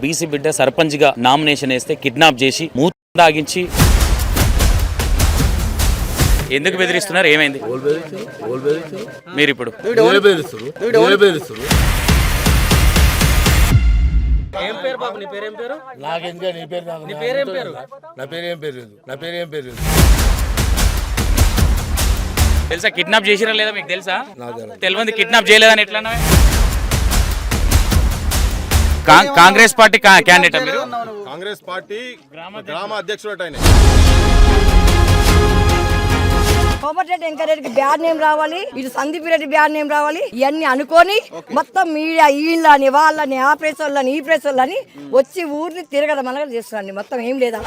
BC బిడ్డ సర్పంచ్ గా nomination వేస్తే కిడ్నాప్ చేసి మూత తాగించి ఎందుకు బెదిరిస్తున్నారు? ఏమైంది మీరు ఇప్పుడు? ఏం పేరు బాబు? నీ పేరేం పేరు? నీ పేరేం పేరు? నా పేరేం పేరు తెలుసా? కిడ్నాప్ చేసిరా లేదా మీకు తెలుసా? తెలియదు. కిడ్నాప్ చేయలేదని ఎట్లా? కాంగ్రెస్ పార్టీ క్యాండిడేట్ మీరు? కాంగ్రెస్ పార్టీ గ్రామ అధ్యక్షుడు ఆయన. కోమటిరెడ్డి వెంకటరెడ్డికి బ్యాడ్ నేమ్ రావాలి, ఇటు సందీప్ రెడ్డి బ్యాడ్ నేమ్ రావాలి, ఇవన్నీ అనుకొని మొత్తం మీడియా వీళ్ళని వాళ్ళని ఆ ప్రెస్ వాళ్ళని ఈ ప్రెస్ వాళ్ళని వచ్చి ఊరిని తిరగడం అనగా చేస్తున్నాండి. మొత్తం ఏం లేదా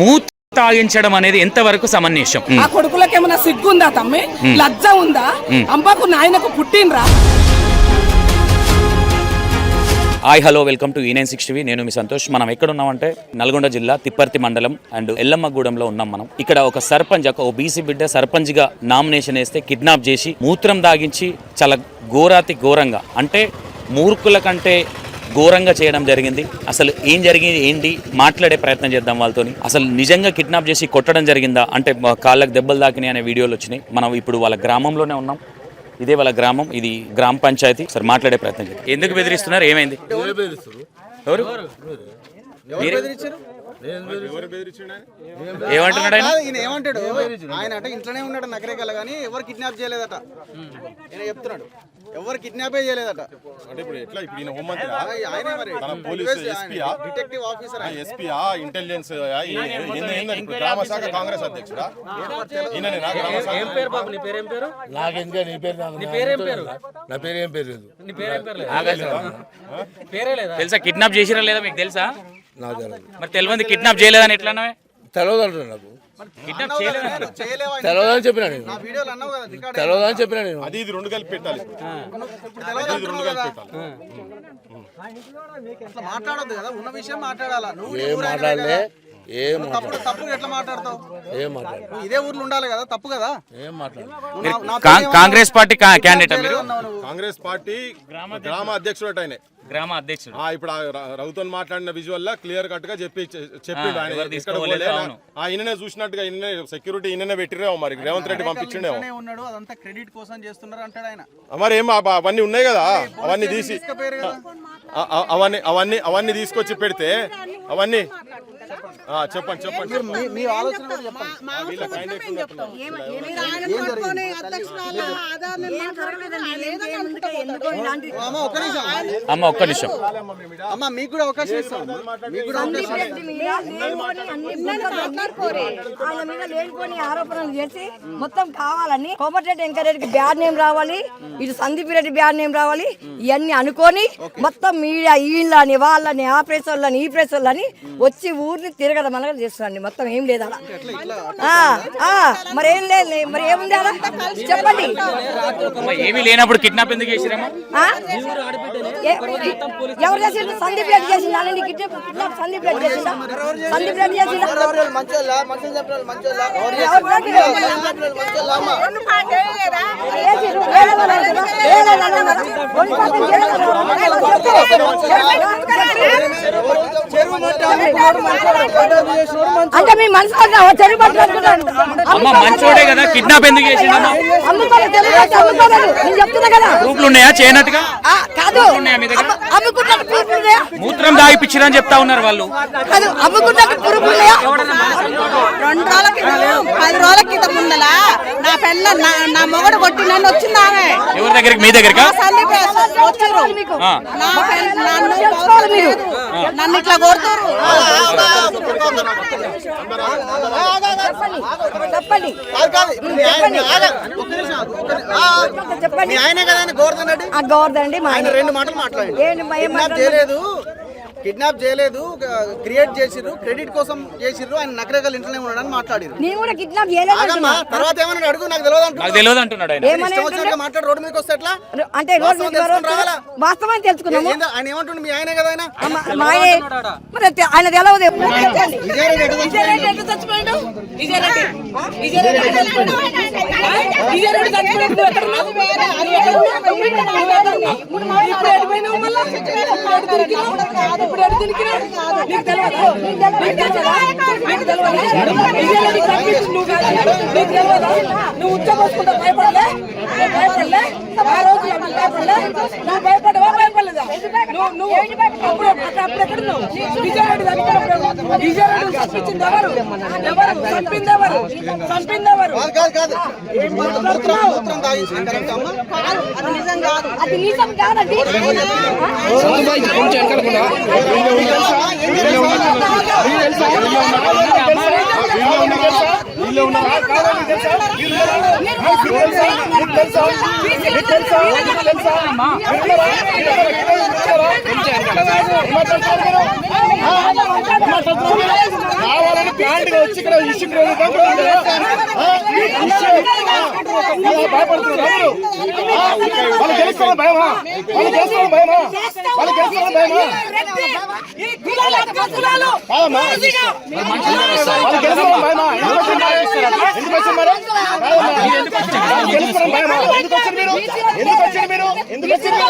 మూత్ తాగించడం అనేది ఎంతవరకు సమంజసం? ఆ కొడుకులకి ఏమైనా సిగ్గుందా తమ్మి? లజ్జ ఉందా? అంబాకు నాయనకు పుట్టినరా? Hi hello welcome to E960. నేను మీ సంతోష్. మనం ఎక్కడ ఉన్నామంటే నల్గొండ జిల్లా తిప్పర్తి మండలం అండ్ ఎల్లమ్మగూడెంలో ఉన్నాం మనం. ఇక్కడ ఒక సర్పంచ్, ఒక బీసీ బిడ్డ సర్పంచ్ గా నామినేషన్ వేస్తే కిడ్నాప్ చేసి మూత్రం దాగించి చాలా ఘోరంగా, అంటే మూర్ఖుల కంటే ఘోరంగా చేయడం జరిగింది. అసలు ఏం జరిగింది ఏంటి మాట్లాడే ప్రయత్నం చేద్దాం వాళ్ళతోని. అసలు నిజంగా కిడ్నాప్ చేసి కొట్టడం జరిగిందా అంటే కాళ్ళకు దెబ్బలు తాకినాయి అనే వీడియోలు వచ్చినాయి. మనం ఇప్పుడు వాళ్ళ గ్రామంలోనే ఉన్నాం. ఇదే వాళ్ళ గ్రామం, ఇది గ్రామ పంచాయతీ. సరే మాట్లాడే ప్రయత్నం చేద్దాం. ఎందుకు బెదిరిస్తున్నారు? ఏమైంది? ఎవరు ఏమంటున్నాడు ఆయన? ఏమంటాడు ఆయన? అంటే ఇంట్లోనే ఉన్నాడు నగరేకల్ గానీ ఎవరు కిడ్నాప్ చేయలేదట. ఆయన చెప్తున్నాడు ఎవరు కిడ్నాపే చేయలేదట. అంటే ఇప్పుడు ఎట్లా? ఇప్పుడు ఈయన హోంమంత్రి, ఆయన మరి పోలీసు ఎస్పీయా, డిటెక్టివ్ ఆఫీసర్, ఎస్పీయా, ఇంటెలిజెన్స్, గ్రామ శాఖ కాంగ్రెస్ అధ్యక్షుడా? ఏం పేరు బాబు? నీ పేరేం పేరు? నీ పేరేం పేరు? నా పేరేం పేరు నీ పేరేం పేరే లేదా? తెలుసా? కిడ్నాప్ చేసిరా లేదా మీకు తెలుసా? నాకు మరి తెలియదు. కిడ్నాప్ చేయలేదని ఎట్లా? తెలియదు అంటున్నా. నాకు కిడ్నాప్ చేయలేదని తెలియదని చెప్పినా నేను. వీడియోలు అన్నావు కదా, తెలియదని చెప్పినా నేను. అది ఇది రెండు కలిపి పెట్టాలి. అట్లా మాట్లాడొద్దు కదా, ఉన్న విషయం మాట్లాడాలా. నువ్వు ఏం మాట్లాడలే, ఏం తప్పుడు ఎట్లా మాట్లాడతావు? ఏం మాట్లాడలే. ఇదే ఊర్లో ఉండాలి కదా, తప్పు కదా. ఏం మాట్లాడలే. కాంగ్రెస్ పార్టీ క్యాండిడేట్ మీరు? కాంగ్రెస్ పార్టీ గ్రామ అధ్యక్షుడు ఆయన. గ్రామ అధ్యక్షుడు. ఇప్పుడు రఘుతో మాట్లాడిన విజువల్ లా క్లియర్ కట్ గా చెప్పిండు ఆయన. ఈయననే చూసినట్టుగా ఈయన సెక్యూరిటీ ఈయననే పెట్టిరేమో, మరి రేవంత్ రెడ్డి పంపించిండేమో. ఉన్నాడు అదంతా క్రెడిట్ కోసం చేస్తున్నారు అంటాడు ఆయన. మరి ఏం అవన్నీ ఉన్నాయి కదా, అవన్నీ తీసి అవన్నీ తీసుకొచ్చి పెడితే అవన్నీ చెప్పండి. మీ ఆలోచన కూడా చెప్పండి. అమ్మ ఒక్క నిమిషం అమ్మ, మీకు కూడా అవకాశం ఇస్తాం. ఆయన మీద లేనిపోని ఆరోపణలు చేసి మొత్తం కావాలని కోమటిరెడ్డి వెంకటరెడ్డికి బ్యాడ్ నేమ్ రావాలి, ఇటు సందీప్ రెడ్డి బ్యాడ్ నేమ్ రావాలి, ఇవన్నీ అనుకొని మొత్తం మీడియా వీళ్ళని వాళ్ళని ఆ ప్రెస్ వాళ్ళని ఈ ప్రెస్ వాళ్ళని వచ్చి ఊరిని తిరగడం అనగా చేస్తున్నాండి. మొత్తం ఏం లేదా మరి ఏం లేదు, మరి ఏముంది అలా చెప్పండి. ఏమీ లేనప్పుడు కిడ్నాప్ ఎందుకు చేసిరమ్మా? ఎవరు చేసిండు? సందీప్ రెడ్డి చేసిండు. అలాంటి కిడ్నాప్ సందీప్ రెడ్డి చేసిందా? సందీప్ రెడ్డి చేసిందా? అంటే మీ మనసు అమ్మ మంచోడే కదా, కిడ్నాప్ ఎందుకు చేసిండమ్మా? చెప్తున్నా కదా, ప్రూఫ్లు ఉన్నాయా చేయనట్టుగా? కాదు, మూత్రం దాగిపించిరని చెప్తా ఉన్నారు వాళ్ళు. 2 రోజుల క్రితం ముందల నా పెళ్ళ నా మొగడు కొట్టి నన్ను వచ్చింది ఆమె. ఎవరి దగ్గరికి? మీ దగ్గరకా? నన్ను ఇట్లా కొడుతారు. చెప్పండి ఆయనే కదా గోవర్ధన్ రెడ్డి. గోవర్ధన్ రెడ్డి ఆయన 2 మాటలు మాట్లాడారు. చేయలేదు, కిడ్నాప్ చేయలేదు, క్రియేట్ చేసిర్రు, క్రెడిట్ కోసం చేసిర్రు, ఆయన నకరేకల్ ఇంట్లోనే ఉన్నాడని మాట్లాడారు. నేను కూడా కిడ్నాప్ చేయలేదు ఆగమ్మా, తర్వాత ఏమన్నా అడుగు, నాకు తెలియదు నాకు తెలియదు అంటున్నాడు ఆయన. ఇష్టం వచ్చినట్టుగా మాట్లాడు, రోడ్డు మీదకి వస్తే ఎట్లా? అంటే రోజు వాస్తవాన్ని తెలుసుకున్నాము. ఆయన ఏమంటుండు, మీ ఆయనే కదా ఆయన. మాయే మరి ఆయన తెలవదు. నువ్వు ఉచ్చబోసుకుంటా భయపడలే, భయపడలే ఆ రోజు నువ్వు భయపడవా, భయపడలేదా? నువ్వు అప్పుడు ఎక్కడున్నావు? విజయరెడ్డి విజయరెడ్డి చంపించింది ఎవరు? ఎవరు చంపింది? ఎవరు చంపింది? ఎవరు? అది నిజం కాదండి. కావాలని ప్లాంట్ వచ్చి ఇక్కడ ఇష్యూ భయపడుతున్నారు. వాళ్ళు గెలుస్తామని భయమా? వాళ్ళు గెలుస్తామని భయమా? వాళ్ళు గెలుస్తామని భయమా? వాళ్ళు గెలుస్తామని భయమా? ఎందుకు వచ్చారు మరి? గెలుస్తామని భయమా? ఎందుకు వచ్చారు మీరు? ఎందుకు వచ్చారు మీరు? ఎందుకు వచ్చారు?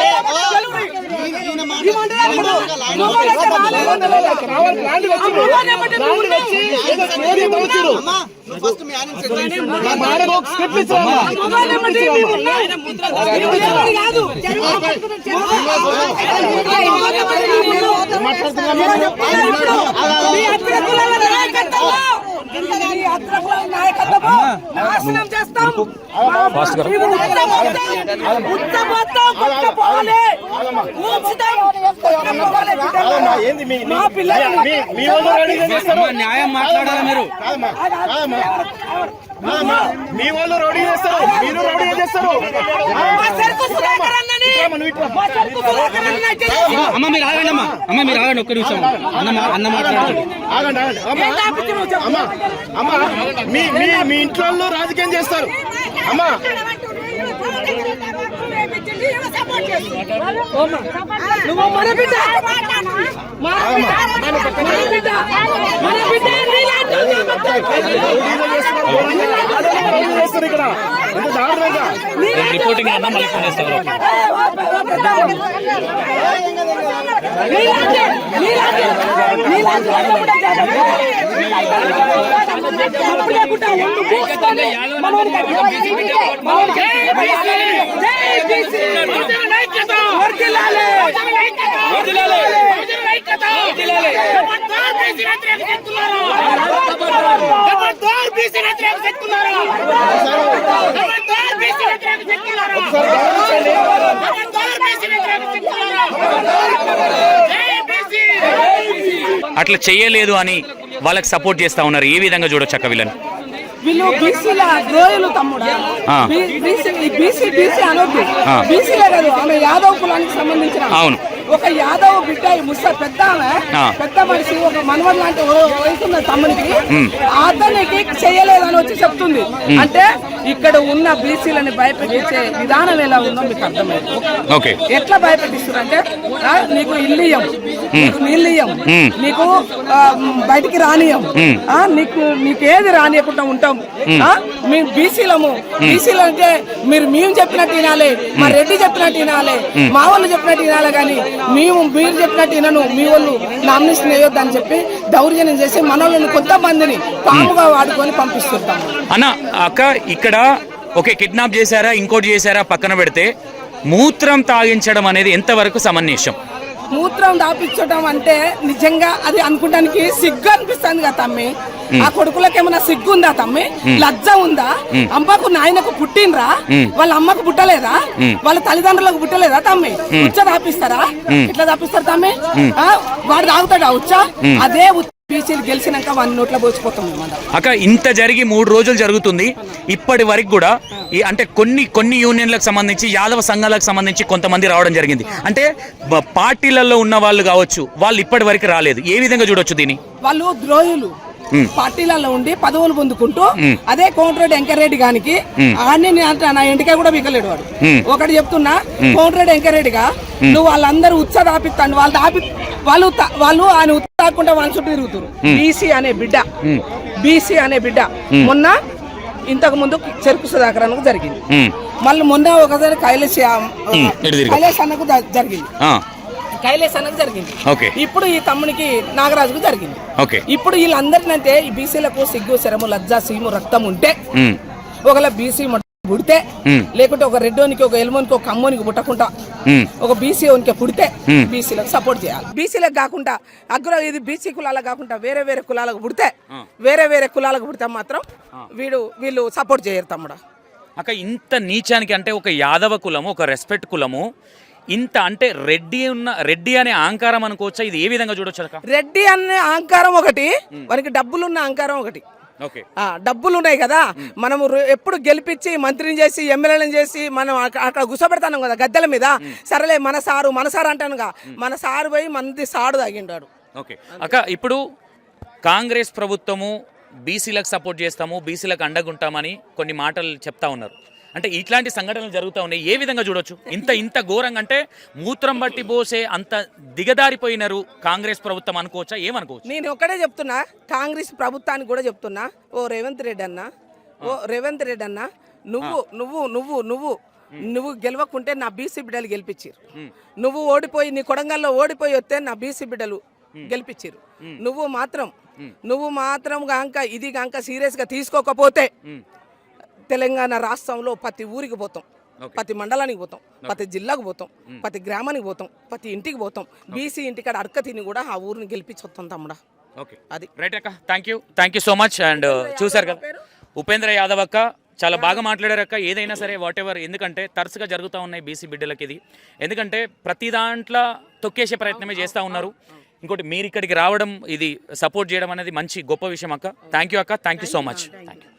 న్యాయం మాట్లాడాలి మీరు. మీ వాళ్ళు రౌడీ చేస్తారు, మీరు రౌడీ చేస్తారు. అమ్మ మీరు ఆగండి, అమ్మ మీరు ఆగండి, ఒక్క నిమిషం అన్న మాట్లాడండి. అమ్మా మీ ఇంట్లో రాజకీయం చేస్తారు. అమ్మా నువ్వు మన బిడ్డ, ఇక్కడ ఎంత దారుణంగా రిపోర్టింగ్ అన్నా మళ్ళీ ఫోన్ చేస్తారు. అట్లా చెయ్యలేదు అని వాళ్ళకి సపోర్ట్ చేస్తా ఉన్నారు. ఏ విధంగా చూడొచ్చు అక్క వీళ్ళని? వీళ్ళు బీసీల ద్రోహులు తమ్ముడు. బీసీ అనొద్దు, బీసీలే కాదు, ఆమె యాదవ్ కులానికి సంబంధించిన అవును ఒక యాదవ్ బిడ్డ పెద్ద ఆమె, పెద్ద మనిషి, ఒక మనవడు లాంటి వయసున్న తమ్మునికి అతనికి చేయలేదని వచ్చి చెప్తుంది. అంటే ఇక్కడ ఉన్న బీసీలని భయపెట్టించే విధానం ఎలా ఉందో మీకు అర్థమైంది. ఎట్లా భయపెట్టిస్తారు అంటే, నీకు ఇల్లు ఇయ్యం, నీకు నీళ్ళు ఇయ్యం, నీకు బయటికి రానియం, నీకేది రానియకుండా ఉంటాం, మేము బీసీలము. బీసీలు అంటే మేము చెప్పినట్టు వినాలి, మా రెడ్డి చెప్పినట్టు వినాలి, మా వాళ్ళు చెప్పినట్టు వినాలి, కానీ మీరు చెప్పినట్టు వినను, మీ వాళ్ళు నామినేషన్ వేయొద్దు అని చెప్పి దౌర్జన్యం చేసి మన వాళ్ళని కొంతమందిని పాముగా వాడుకొని పంపిస్తుంటాం. అన్న అక్క ఇక్కడ ఓకే కిడ్నాప్ చేశారా ఇంకోటి చేశారా పక్కన పెడితే, మూత్రం తాగించడం అనేది ఎంతవరకు సమంజసం? మూత్రం దాపించడం అంటే నిజంగా అది అనుకోవడానికి సిగ్గు అనిపిస్తుంది కదా తమ్మి. ఆ కొడుకులకు ఏమైనా సిగ్గు ఉందా తమ్మి? లజ్జ ఉందా? అమ్మకు నాయనకు పుట్టినరా? వాళ్ళ అమ్మకు పుట్టలేదా? వాళ్ళ తల్లిదండ్రులకు పుట్టలేదా తమ్మి? ఉచ్చ దాపిస్తారా? ఇట్లా దాపిస్తారు తమ్మి. వాడు తాగుతాడా ఉచ్చ? అదే బీసీలు గెలిచినాక వాళ్ళ నోట్లో పోసిపోతాం మేము అందరం. అక్క ఇంత జరిగి 3 రోజులు జరుగుతుంది. ఇప్పటి వరకు కూడా ఈ అంటే కొన్ని యూనియన్లకు సంబంధించి యాదవ సంఘాలకు సంబంధించి కొంతమంది రావడం జరిగింది. అంటే పార్టీలలో ఉన్న వాళ్ళు కావచ్చు, వాళ్ళు ఇప్పటి వరకు రాలేదు. ఏ విధంగా చూడొచ్చు దీన్ని? వాళ్ళు ద్రోహులు పార్టీలలో ఉండి పదవులు పొందుకుంటూ అదే కోమటిరెడ్డి వెంకరెడ్డి గానికి ఆడిని నా ఇంటికాయ కూడా మిగలేడు వాడు. ఒకటి చెప్తున్నా, కోమటిరెడ్డి వెంకరెడ్డిగా నువ్వు వాళ్ళందరూ ఉత్సాహ ఆపిస్తాను, వాళ్ళు ఆయన ఉత్సాహకుండా వాళ్ళ చుట్టూ తిరుగుతారు. బీసీ అనే బిడ్డ మొన్న ఇంతకు ముందు చెరుకు సుధాకరన్కు జరిగింది, మళ్ళీ మొన్న ఒకసారి కైలేష్ అన్నకు జరిగింది, ఇప్పుడు ఈ తమ్మునికి నాగరాజుకు జరిగింది. ఇప్పుడు వీళ్ళందరినంటే ఈ బీసీలకు సిగ్గు శరము లజ్జ సీము రక్తం ఉంటే ఒకవేళ బీసీ పుడితే, లేకుంటే ఒక రెడ్డోనికి ఒక ఎల్మోనికి ఒక కమ్మోనికి పుట్టకుండా ఒక బీసీ ఓనికి పుడితే బీసీలకు సపోర్ట్ చేయాలి. బీసీలకు కాకుండా ఇది బీసీ కులాలకు కాకుండా వేరే వేరే కులాలకు పుడితే మాత్రం వీళ్ళు సపోర్ట్ చేయరు తమ్ముడా. అక్క ఇంత నీచానికి అంటే ఒక యాదవ కులము, ఒక రెస్పెక్ట్ కులము, ఇంత అంటే రెడ్డి అనే అహంకారం అనుకోవచ్చా? ఇది ఏ విధంగా చూడొచ్చు అక్క? రెడ్డి అనే అహంకారం ఒకటి, మనకి డబ్బులున్న అహంకారం ఒకటి. డబ్బులు ఉన్నాయి కదా, మనము ఎప్పుడు గెలిపించి మంత్రిని చేసి ఎమ్మెల్యేలను చేసి మనం అక్కడ గుసపెడతాను కదా గద్దెల మీద. సరేలే మన సారు అంటానుగా, మన సారు పోయి మంది సాడు తాగిండాడు. ఓకే అక్క, ఇప్పుడు కాంగ్రెస్ ప్రభుత్వము బీసీలకు సపోర్ట్ చేస్తాము, బీసీలకు అండగుంటామని కొన్ని మాటలు చెప్తా ఉన్నారు. అంటే ఇట్లాంటి సంఘటనలు జరుగుతూ ఉన్నాయి. ఏ విధంగా చూడొచ్చు? ఇంత ఘోరంగా అంటే మూత్రం బట్టి పోసే అంత దిగదారిపోయినారు కాంగ్రెస్ ప్రభుత్వం అనుకోవచ్చా? ఏమనుకోవచ్చు? నేను ఒక్కడే చెప్తున్నా, కాంగ్రెస్ ప్రభుత్వానికి కూడా చెప్తున్నా, ఓ రేవంత్ రెడ్డి అన్న నువ్వు గెలవకుంటే నా బీసీ బిడ్డలు గెలిపించారు. నువ్వు ఓడిపోయి నీ కొడంగల్లో ఓడిపోయి వస్తే నా బీసీ బిడ్డలు గెలిపించారు. నువ్వు మాత్రం గాంక ఇది గాంక సీరియస్గా తీసుకోకపోతే తెలంగాణ రాష్ట్రంలో ప్రతి ఊరికి పోతాం, ప్రతి మండలానికి పోతాం, ప్రతి జిల్లాకు పోతాం, ప్రతి గ్రామానికి పోతాం, ప్రతి ఇంటికి పోతాం. బీసీ ఇంటికాడ అడక తిని కూడా ఆ ఊరిని గెలిపించొస్తాం తమ్ముడా. ఓకే, అది రైట్ అక్క. Thank you so much. And చూసారు కదా ఉపేంద్ర యాదవ్ అక్క, చాలా బాగా మాట్లాడారు అక్క. ఏదైనా సరే వాట్ ఎవర్, ఎందుకంటే తరచుగా జరుగుతూ ఉన్నాయి బీసీ బిడ్డలకి ఇది. ఎందుకంటే ప్రతి దాంట్లో తొక్కేసే ప్రయత్నమే చేస్తూ ఉన్నారు. ఇంకోటి మీరు ఇక్కడికి రావడం, ఇది సపోర్ట్ చేయడం అనేది మంచి గొప్ప విషయం అక్క. థ్యాంక్ యూ అక్క, థ్యాంక్ యూ సో మచ్.